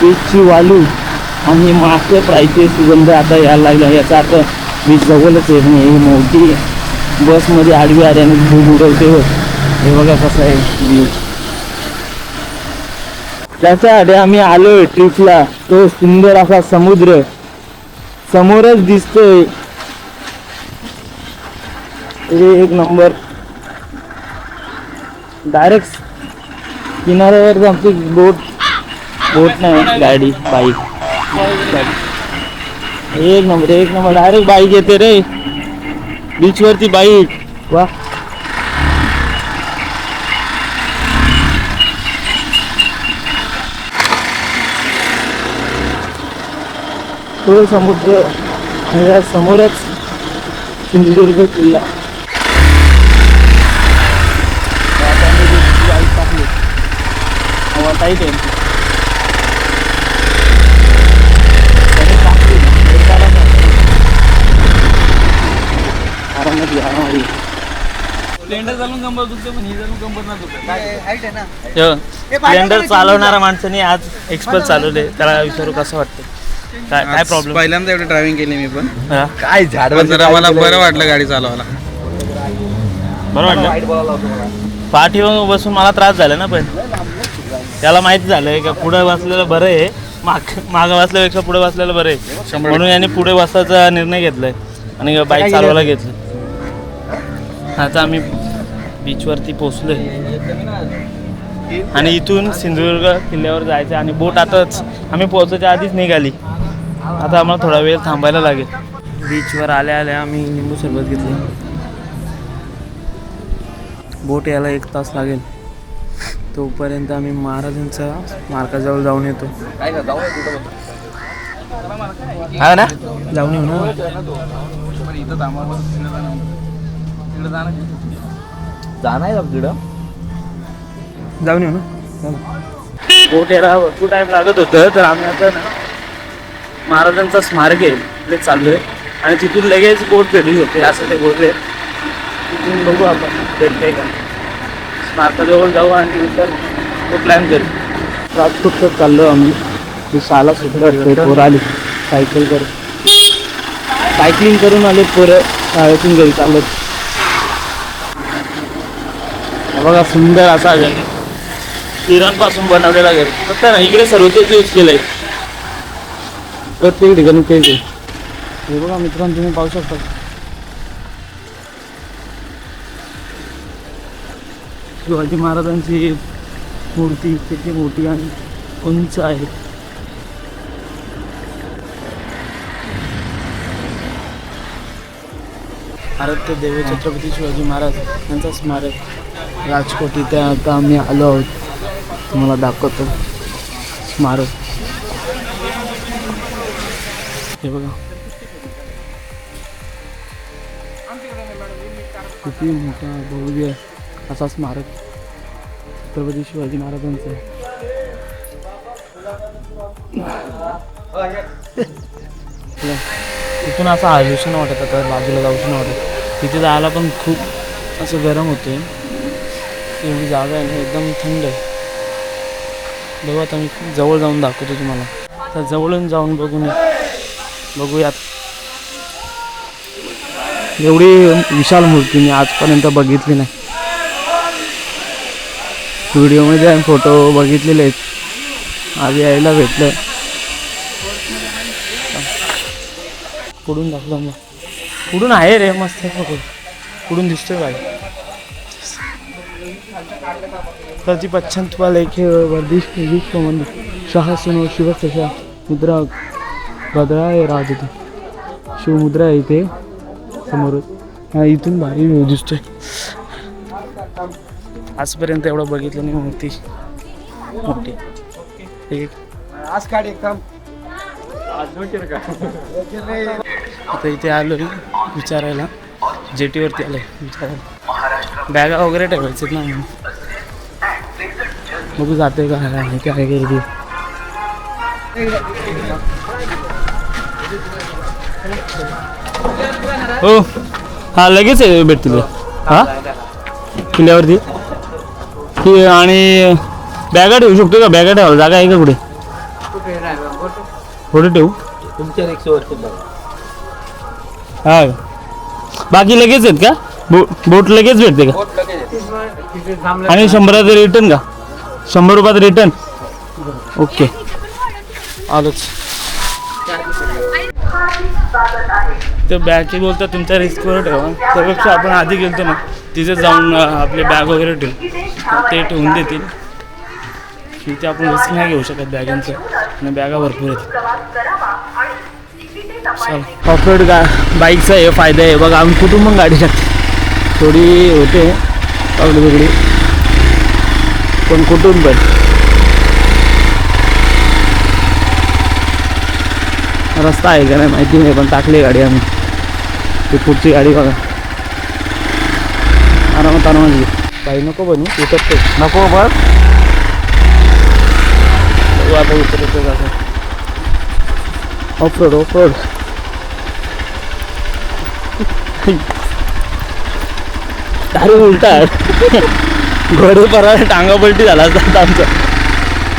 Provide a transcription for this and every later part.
बीचची वालू आणि मासे फ्रायचे सुगंध आता यायला लागला. याचा अर्थ बीच जवळच आहे. ही मोठी बसमध्ये आडवी आल्याने धूळ उडवते. हे बघा कसं आहे व्ह्यू. त्याच्यासाठी आम्ही आलोय ट्रिपला. तो सुंदर असा समुद्र समोरच दिसतोय. एक नंबर. डायरेक्ट किनाऱ्यावर आमची बोट नाही, गाडी बाईक. एक नंबर डायरेक्ट बाईक येते रे बीच वरती. बाईक वा. तो समुद्र समोरच सिंधुदुर्ग किल्ला. हवा टाईट आहे. स्प्लेंडर चालवणारा माणसाने आज एक्सपर्ट चालवले. त्याला विचारू कसं वाटतं, काय प्रॉब्लेम. पहिल्यांदा एवढी ड्रायव्हिंग केली मी पण. काय झाड जरा मला बरं वाटलं गाडी चालवायला. बरं वाटलं. पाठीवर बसून मला त्रास झाला ना, पण त्याला माहिती झालंय का पुढे बसलेलं बरं आहे. मागं बसल्यापेक्षा पुढे बसलेलं बरं आहे. म्हणून याने पुढे बसायचा निर्णय घेतलाय आणि बाईक चालवायला घेतलं. आता आम्ही बीचवरती पोचलोय आणि इथून सिंधुदुर्ग किल्ल्यावर जायचं. आणि बोट आताच आम्ही पोहोचायच्या आधीच निघाली. आता आम्हाला थोडा वेळ थांबायला लागेल. बीचवर आल्या आम्ही लिंबू सरबत घेतले. बोट यायला 1 तास लागेल. तोपर्यंत आम्ही महाराजांच्या स्मारकाजवळ जाऊन येतो. हा ना, जाऊन येऊ ना. जाऊन येऊ ना. बोट यायला भरपूर टाइम लागत होतं. तर आम्ही आता ना महाराजांचा स्मारक आहे तिथे चाललोय आणि तिथून लगेच बोट भेटली होते असं ते बोलले. तिथून बघू आपण भेटते का. स्मारकाजवळ जाऊ आणि नंतर तो प्लॅन करू. राजकोट चाललो आम्ही. शाळा सुटलं पोरं आली सायकलिंग करून आले पोरं शाळेतून घरी चालत. बघा सुंदर असा हिरांपासून बनवलेला घर. फक्त ना इकडे सर्व तेच यूज केलंय. प्रत्येक ठिकाणी तेच आहे. हे बघा मित्रांनो, तुम्ही पाहू शकता शिवाजी महाराजांची मूर्ती किती मोठी आणि उंच आहे. भारत देव छत्रपती शिवाजी महाराज यांचा स्मारक राजकोट. इथे आता आम्ही आलो आहोत. तुम्हाला दाखवतो स्मारक. हे बघा किती मोठा भव्य असा स्मारक छत्रपती शिवाजी महाराजांचं. तिथून असं आयुष्य वाटत आता बाजूला जाऊशी नाही वाटत. तिथे जायला पण खूप असं गरम होते. एवढी जागा आहे ना, एकदम थंड आहे. बघू आता मी जवळ जाऊन दाखवतो तुम्हाला. तर जवळून जाऊन बघूयात. एवढी विशाल मूर्ती मी आजपर्यंत बघितली नाही. व्हिडिओमध्ये आणि फोटो बघितलेले आहेत. आज यायला भेटलं. पुढून दाखवलं मग. पुढून आहे रे मस्त फोटो. पुढून दिसतोय काय. प्रतिपच्छंत लेखे वर्धिश विश्व मंदिर शाहसनो शिवसशा मुद्रा भद्राय राजते. शिवमुद्रा आहे इथे समोर. इथून भारी व्ह्यू दिसतोय. आजपर्यंत एवढं बघितलं नाही मूर्ती मोठी. आता इथे आलो विचारायला. जेटीवरती आलोय विचारायला. बॅगा वगैरे ठेवायचे ना म्हणून. बघू जाते का काय गर्दी. हो हा लगेच भेटतील. हा किल्ल्यावरती की आणि बॅगा ठेवू शकतो का. बॅगा ठेवायला जागा आहे का कुठे. पुढे ठेवू तुमच्या रिक्षेवरती हा बाकी लगेच आहेत का बोट लगेच भेटते का आणि 100 रिटर्न का 100 रुपयात रिटर्न ओके आलोच ते बॅगची बोलतात तुमच्या रिस्कवर ठेवा त्यापेक्षा आपण आधी गेलतो ना तिथे जाऊन आपले बॅग वगैरे ठेवू ते ठेवून देतील तिथे आपण रिस्क नाही घेऊ शकत बॅगांचं आणि बॅगा भरपूर आहेत ऑफरोड बाईकचा हे फायदा आहे बघा आम्ही कुठून मग गाडी टाकतो थोडी होते अगदी वेगळी पण कुठून पण रस्ता आहे का नाही माहिती नाही पण टाकली गाडी आम्ही ती पुढची गाडी बघा आरामात घेऊ बाई नको बनू उतरतो नको बघ आता उतरतो जातो ऑफरोड ऑफरोड अरे उलटा घोडे परत टांगा पलटी झाला असता आमचा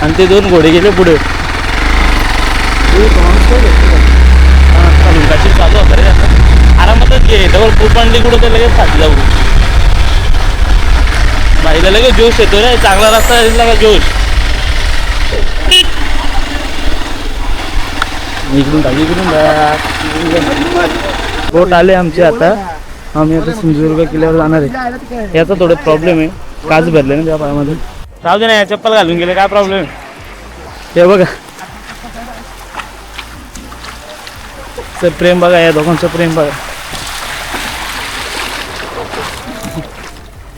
आणि ते 2 घोडे गेले पुढे चालू होतं रे आरामातच घे डबल पुरपांडली कुठं तर लगेच फाटलं जाऊ बाईला लगेच जोश येतो रे चांगला रस्ता दिसला का जोश इकडून बोट आले आमचे आता आम्ही आता सिंधुदुर्ग किल्ल्यावर जाणार आहे याचा थोडं प्रॉब्लेम आहे काच भरले ना त्या पायामध्ये राहू दे ना चप्पल घालून गेले काय प्रॉब्लेम आहे हे बघा सर प्रेम बघा या दोघांचं प्रेम बघा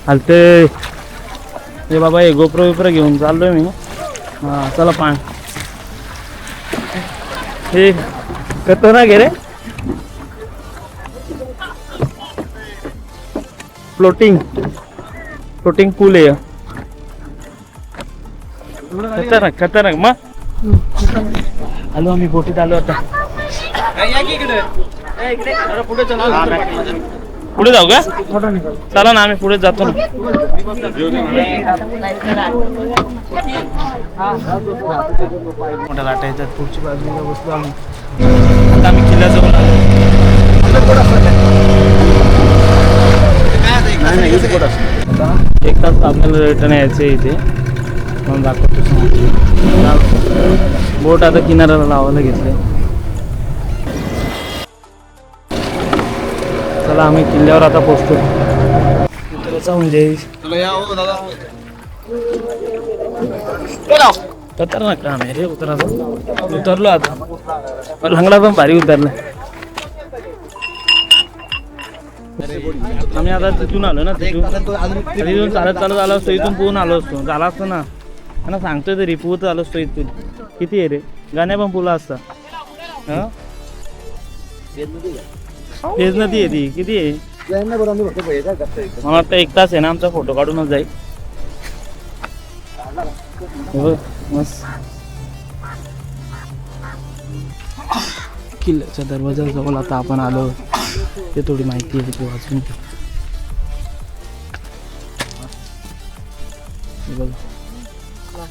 हलते हे बाबा हे गोप्रो विप्रो घेऊन चाललोय मी हां चला पाय हे करतो ना गे रे फ्लोटिंग पूल आहे खतरनाक मग आलो आम्ही बोटीत आलो आता पुढे जाऊ का चला ना आम्ही पुढे जातो ना मोठ्या लाटा येतात पुढची बाजूला बसलो आम्ही आता आम्ही किल्ल्याजवळ एक तास आपल्याला रिटर्न यायचं इथे म्हणून दाखवतो बोट आता किनाऱ्याला लावायला घेतले चला आम्ही किल्ल्यावर आता पोहोचतो उतरायचा म्हणजे खतरनाक काम आहे रे उतरायचं उतरलो आता लंगडा पण भारी उतरला आम्ही आता तिथून आलो ना तिथून चालत आलो असतो इथून पोहून आलो असतो झाला असतो ना त्यांना सांगतोय तरी पोहत आलो असतो इथून किती आहे रे गाण्या पण पुला असता तेच नदी आहे ती किती आहे मला वाटतं 1 तास आहे ना आमचा फोटो काढूनच जाईल मस्त किल्ल्याच्या दरवाजाजवळ आता आपण आलो ते थोडी माहिती आहे ती वाचून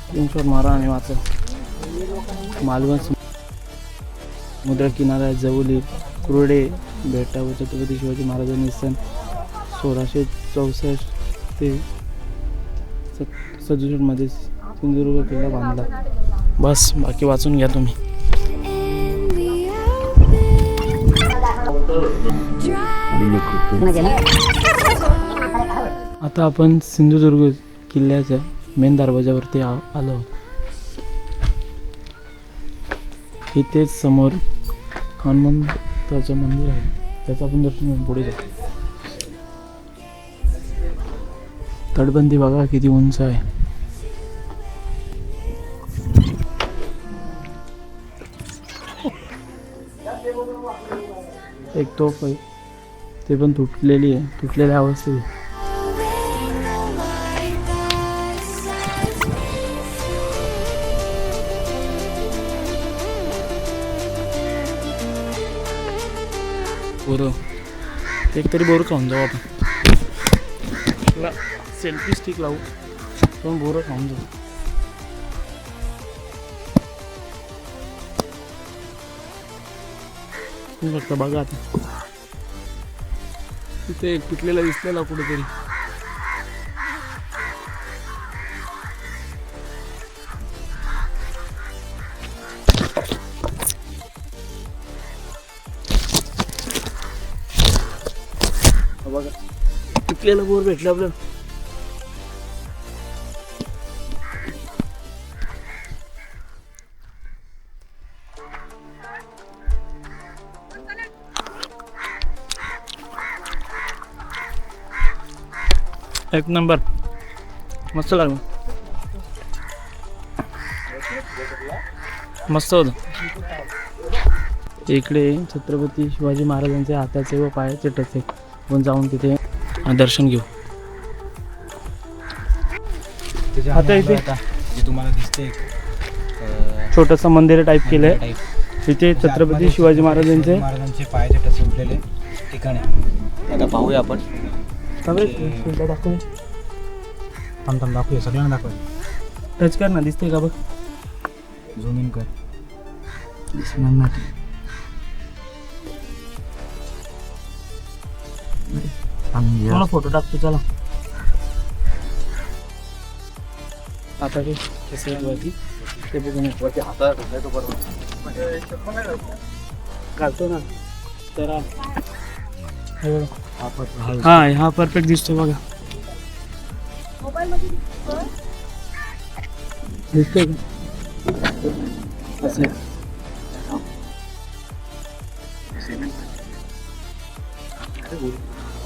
स्क्रीनशॉट मारा आणि वाचा मालवण समुद्र किनारा जवळील कुर्डे बेटावर छत्रपती शिवाजी महाराजांनी सन 1664 ते 67 मध्ये सिंधुदुर्ग किल्ला बांधला बस बाकी वाचून घ्या तुम्ही आता आपण सिंधुदुर्ग किल्ल्याच्या मेन दरवाजावरती आलो इथेच समोर हनुमंताचं मंदिर आहे त्याचं आपण दर्शन घेऊन पुढे जाऊ तटबंदी बघा किती उंच आहे एक तोफ आहे ते पण तुटलेली आहे तुटलेल्या अवस्थेत बोर एक तरी बोर खाऊन जाऊ आपण सेल्फी स्टिक लावू पण बोर खाऊन जाऊ फक्त बघा आता तिथे तुटलेला दिसलेला कुठेतरी. बघा तुटलेला बोर भेटला आपल्याला. एक नंबर मस्त लागलं. मस्त होतं. इकडे छत्रपती शिवाजी महाराजांचे हाताचे व पायाचे ठसे आपण जाऊन तिथे दर्शन घेऊ. आता इथे जे तुम्हाला दिसते छोटंसं मंदिर टाईप केलंय. तिथे छत्रपती शिवाजी महाराजांचे पायाचे टच उठलेले ठिकाण आहे. आता पाहूया आपण. थांब दाखवूया सगळ्यांना दाखवूया. टच कर ना, दिसते का बघ. झूम इन कर. दिसणार ना मला फोटो टाकतो चला. आता ते ते बघून काढतो ना तर हा हा परफेक्ट दिसतो बघा. दिसतोय का?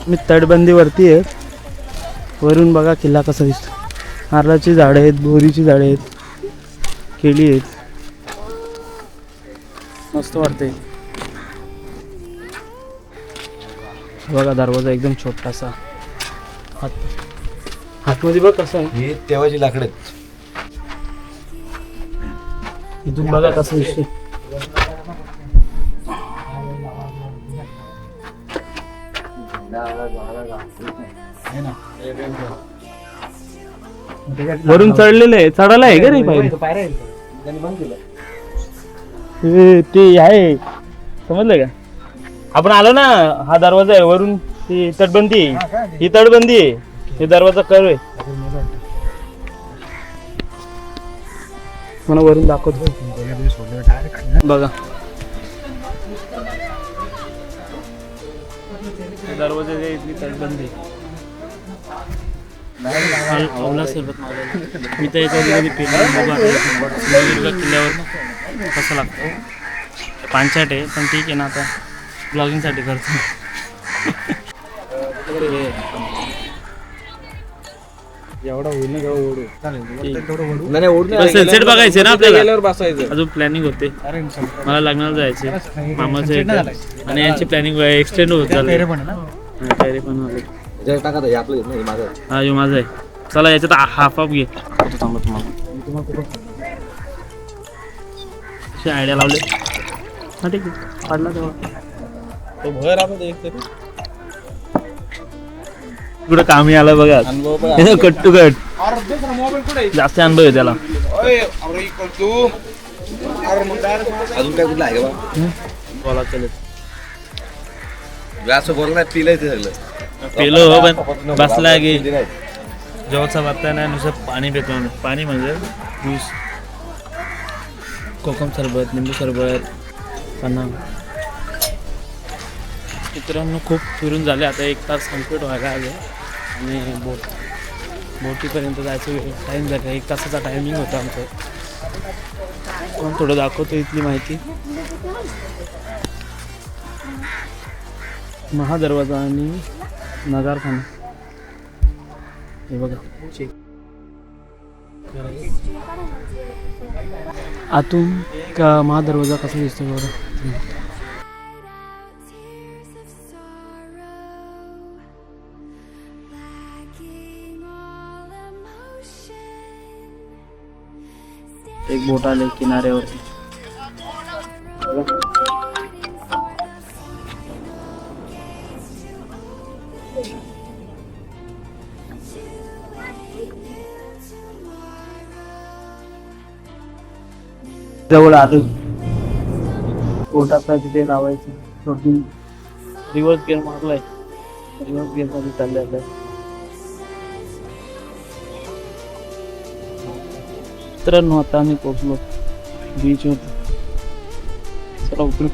मी तटबंदीवरती आहे. वरून बघा किल्ला कसा दिसतो. नारळाची झाडं आहेत, बोरीची झाडं आहेत, केळी आहेत. मस्त वाटते. बघा दरवाजा एकदम छोटासा. हातमध्ये बघ कसं आहे. हे तेव्हाची लाकडं. इथून बघा कसं दिसते. वरून चढलेलं आहे. चढायला आहे का रे पायरी? ते आहे समजलं का. आपण आलो ना, हा दरवाजा आहे. वरून ती तटबंदी आहे. ही तटबंदी आहे. हे दरवाजा कर आहे. मला वरून दाखवतो बघा. दरवाजा इथली तटबंदी. आवला सरबत मी तर याच्या किल्ल्यावर कसं लागतं. पांचाट आहे पण ठीक आहे ना. आता ब्लॉगिंगसाठी करतो. एवढा होईल ना ओढू. सनसेट बघायचे ना आपल्याला. अजून प्लॅनिंग होते. मला लग्नाला जायचे मामाचे आणि यांची प्लॅनिंग एक्सटेंड होत झाली. तयारी पण झाली. हा यो माझा आहे. चला याच्यात हाफ हाफ घे. चांगलं तुम्हाला आयडिया लावले. हा ठीक आहे काढला तेव्हा इकडं कामी आला बघा. कट टू कट जास्त अनुभव आहे त्याला. अजून काय कुठलं आहे का बोला चलत असं बोलणार पिलंय ते सगळं. पेलो हो पण बसला की जेव्हाचा वाटता नाही नुसतं पाणी पितो. पाणी म्हणजे ज्यूस, कोकम सरबत, लिंबू सरबत, पन्ना. मित्रांनो खूप फिरून झाले. आता 1 तास कंप्लीट व्हायला आले आणि बोटीपर्यंत जायचं वेळ टाईम झाला. 1 तासाचा टायमिंग होता आमचं. पण थोडं दाखवतो इथली माहिती. महादरवाजा आणि नगारखाना हे बघा. आतून का महादरवाजा कसा दिसतो बघा. एक बोट आले किनाऱ्यावरती. जवळ आलो. बोट आपल्या तिथे लावायचं. वरतून रिव्हर्स गेअर मारलाय, रिव्हर्स गेअर मध्ये चालले आता. मित्रांनो आता आम्ही पोहोचलो बीच वर. चला उतरू.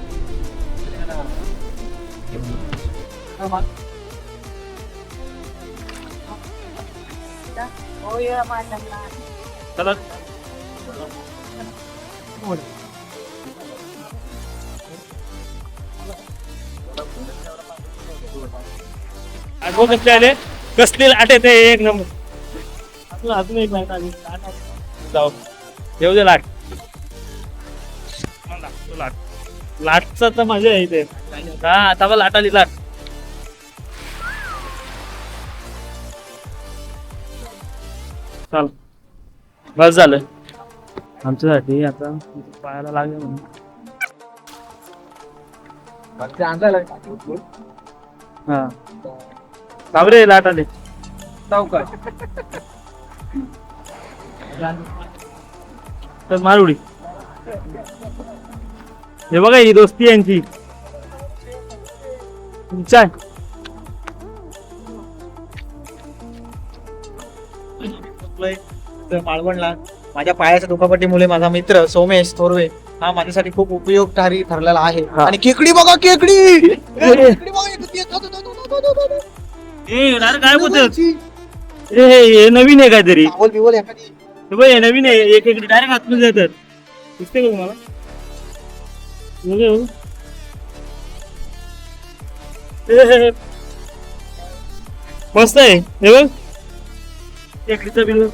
चला आठवण कसले आले, कसले लाट येते एक नंबर. अजून एक लाट आली. जाऊ येऊ दे लाट. लाट लाटचा तर मजा आहे इथे. हा आता बघ लाट आली लाट. चाल बस झालं आमच्यासाठी. आता पायाला लागेल म्हणून हा बाबरे लाट आले. तर मारुडी हे बघा ही दोस्ती यांची. तुमच्या मालवणला माझ्या पायाच्या दुखापटीमुळे माझा मित्र सोमेश थोरवे हा माझ्यासाठी खूप उपयोगकारी ठरलेला आहे. हा. आणि खेकडी बघा, खेकडी खेकडी बघा, काय बोलत हे नवीन आहे काहीतरी. आवल बिवल एखादी हे बघ हे नवीन आहे. एक एक डायरेक्ट हातमध्ये जातात. दिसते का तुम्हाला? हे मस्त आहे. हे बघ टेकडीचं बिल